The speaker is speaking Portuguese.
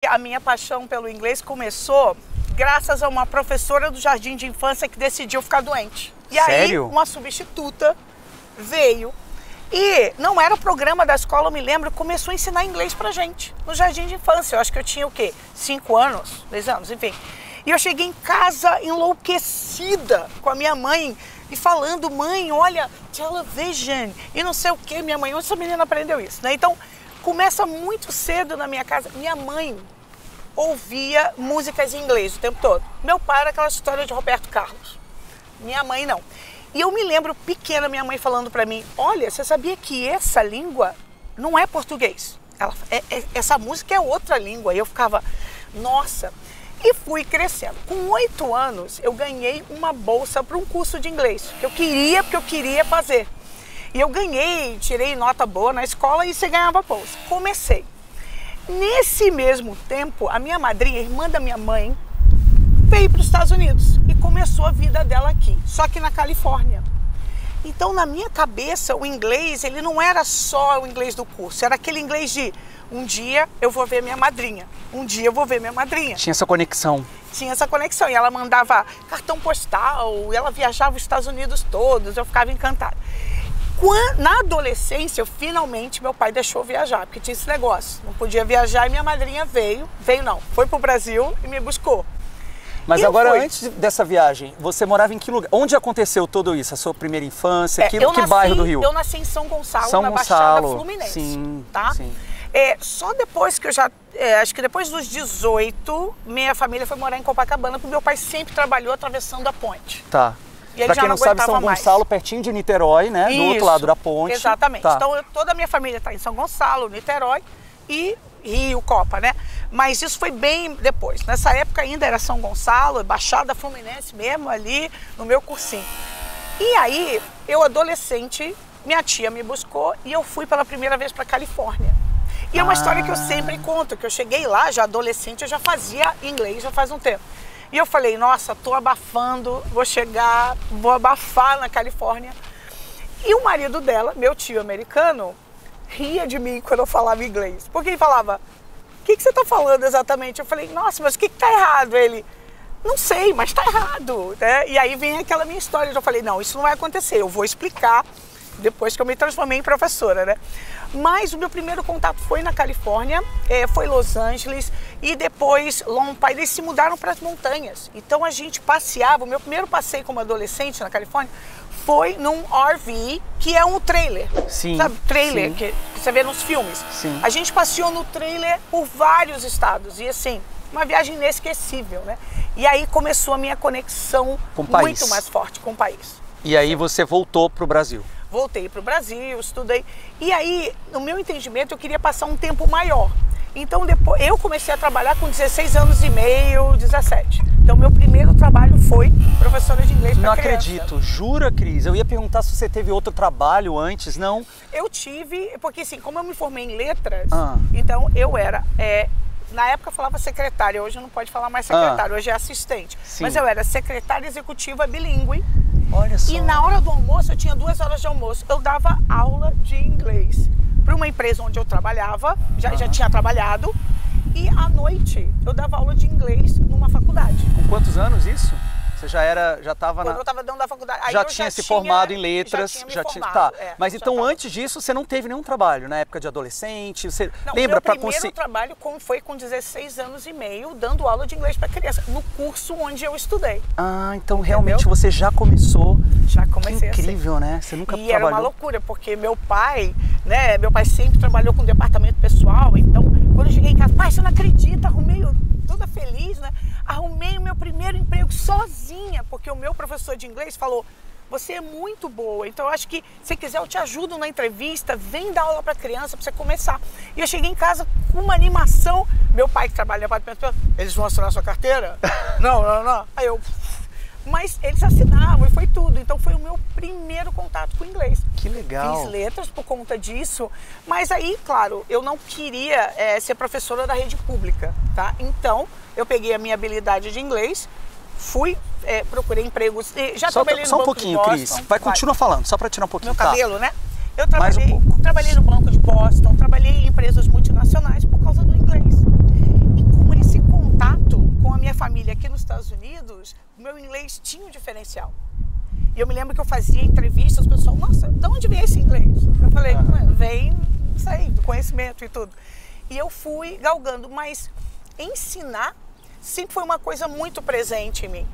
A minha paixão pelo inglês começou graças a uma professora do jardim de infância que decidiu ficar doente. E Sério? aí uma substituta veio e não era o programa da escola, eu me lembro, começou a ensinar inglês pra gente no jardim de infância. Eu acho que eu tinha o quê? 5 anos, 10 anos, enfim. E eu cheguei em casa enlouquecida com a minha mãe e falando, mãe, olha, television e não sei o quê. Minha mãe, onde essa menina aprendeu isso, né? Então, começa muito cedo na minha casa. Minha mãe ouvia músicas em inglês o tempo todo. Meu pai era aquela história de Roberto Carlos. Minha mãe não. E eu me lembro pequena, minha mãe falando pra mim, olha, você sabia que essa língua não é português? Essa música é outra língua. E eu ficava, nossa. E fui crescendo. Com 8 anos, eu ganhei uma bolsa para um curso de inglês. Que eu queria, porque eu queria fazer. E eu ganhei, tirei nota boa na escola e você ganhava bolsa. Comecei. Nesse mesmo tempo, a minha madrinha, irmã da minha mãe, veio para os Estados Unidos e começou a vida dela aqui, só que na Califórnia. Então, na minha cabeça, o inglês, ele não era só o inglês do curso, era aquele inglês de um dia eu vou ver minha madrinha, um dia eu vou ver minha madrinha. Tinha essa conexão. Tinha essa conexão e ela mandava cartão postal, ela viajava os Estados Unidos todos, eu ficava encantada. Na adolescência, finalmente, meu pai deixou viajar, porque tinha esse negócio. Não podia viajar e minha madrinha foi pro Brasil e me buscou. Mas agora, antes dessa viagem, você morava em que lugar? Onde aconteceu tudo isso? A sua primeira infância? Que bairro do Rio? Eu nasci em São Gonçalo, na Baixada Fluminense. Sim, tá? Sim. Só depois que eu acho que depois dos 18, minha família foi morar em Copacabana, porque meu pai sempre trabalhou atravessando a ponte. Tá. Pra quem não sabe, São Gonçalo, pertinho de Niterói, né? Do outro lado da ponte. Exatamente. Tá. Então, toda a minha família está em São Gonçalo, Niterói e Rio, Copa, né? Mas isso foi bem depois. Nessa época ainda era São Gonçalo, Baixada Fluminense mesmo, ali no meu cursinho. E aí, eu adolescente, minha tia me buscou e eu fui pela primeira vez para Califórnia. E é uma história que eu sempre conto, que eu cheguei lá, já adolescente, eu já fazia inglês já faz um tempo. E eu falei, nossa, tô abafando, vou abafar na Califórnia. E o marido dela, meu tio americano, ria de mim quando eu falava inglês. Porque ele falava, o que você tá falando exatamente? Eu falei, nossa, mas o que tá errado? Ele, não sei, mas tá errado, né? E aí vem aquela minha história, eu falei, não, isso não vai acontecer, eu vou explicar depois que eu me transformei em professora, né? Mas o meu primeiro contato foi na Califórnia, foi Los Angeles e depois Long Pine. Eles se mudaram para as montanhas. Então a gente passeava, o meu primeiro passeio como adolescente na Califórnia foi num RV, que é um trailer. Sim. Sabe, trailer sim. Que você vê nos filmes. Sim. A gente passeou no trailer por vários estados e assim, uma viagem inesquecível, né? E aí começou a minha conexão muito mais forte com o país. E aí você voltou para o Brasil? Voltei para o Brasil, estudei. E aí, no meu entendimento, eu queria passar um tempo maior. Então, depois, eu comecei a trabalhar com 16 anos e meio, 17. Então, meu primeiro trabalho foi professora de inglês para criança. Não acredito. Jura, Cris? Eu ia perguntar se você teve outro trabalho antes, não? Eu tive, porque assim, como eu me formei em letras, então eu era... na época eu falava secretária, hoje não pode falar mais secretária, hoje é assistente. Sim. Mas eu era secretária executiva bilíngue. Olha só. E na hora do almoço, eu tinha 2 horas de almoço. Eu dava aula de inglês para uma empresa onde eu trabalhava, já tinha trabalhado. E à noite, eu dava aula de inglês numa faculdade. Com quantos anos isso? Você já estava Quando eu estava dentro da faculdade. Aí já tinha se formado em letras. Já tinha formado, mas então antes disso você não teve nenhum trabalho na época de adolescente? Você não, lembra para conseguir? Meu primeiro trabalho foi com 16 anos e meio, dando aula de inglês para criança, no curso onde eu estudei. Ah, então realmente você já começou. Já comecei. Que incrível, assim. Né? Você nunca trabalhou. Trabalhou. Era uma loucura, porque meu pai sempre trabalhou com departamento pessoal, então quando eu cheguei em casa, pai, você não acredita, arrumei toda feliz, né? Arrumei o meu primeiro emprego sozinha, porque o meu professor de inglês falou, você é muito boa, então eu acho que se quiser eu te ajudo na entrevista, vem dar aula para criança para você começar. E eu cheguei em casa com uma animação, meu pai que trabalha no departamento, eles vão assinar sua carteira? Não. Aí eu... Mas eles assinavam e foi tudo. Então foi o meu primeiro contato com o inglês. Que legal. Fiz letras por conta disso. Mas aí, claro, eu não queria ser professora da rede pública, tá? Então, eu peguei a minha habilidade de inglês, procurei empregos. Já trabalhei no Banco de Boston. Só um pouquinho, Cris. Continua falando, só para tirar um pouquinho. Meu cabelo, né? Eu trabalhei no Banco de Boston, trabalhei em empresas multinacionais por causa do inglês. E o meu inglês tinha um diferencial. E eu me lembro que eu fazia entrevistas, o pessoal, nossa, de onde vem esse inglês? Eu falei, vem, isso aí, do conhecimento e tudo. E eu fui galgando, mas ensinar sempre foi uma coisa muito presente em mim.